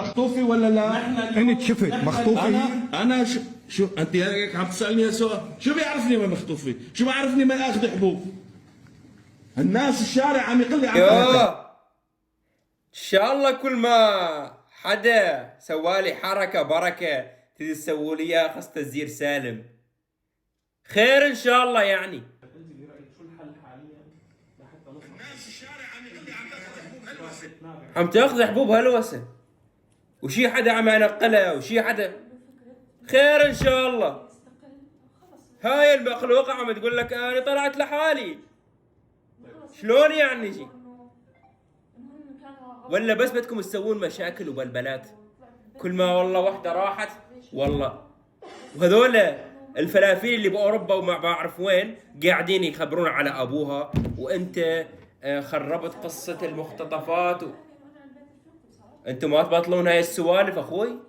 مخطوفه ولا لا؟ انت شفت مخطوفه هي؟ انا شو انت هيك عم تسالني سؤال؟ شو بيعرفني من مخطوفه؟ شو بيعرفني من اخذ حبوب؟ الناس الشارع عم يقول لي يوه ان شاء الله كل ما حدا سوالي حركة بركة تريد تسووا لي اياها خاصة الزير سالم. خير ان شاء الله يعني. عم تاخذ حبوب هلوسة وشي حدا عم ينقلها وشي حدا. خير ان شاء الله. هاي المخلوقة عم تقول لك انا طلعت لحالي. شلون يعني شي؟ ولا بس بدكم تسوون مشاكل وبلبلات؟ كل ما والله وحده راحت والله. وهذول الفلافيل اللي باوروبا وما بعرف وين قاعدين يخبرون على ابوها، وانت خربت قصة المختطفات انتم ما تبطلون هاي السوالف اخوي.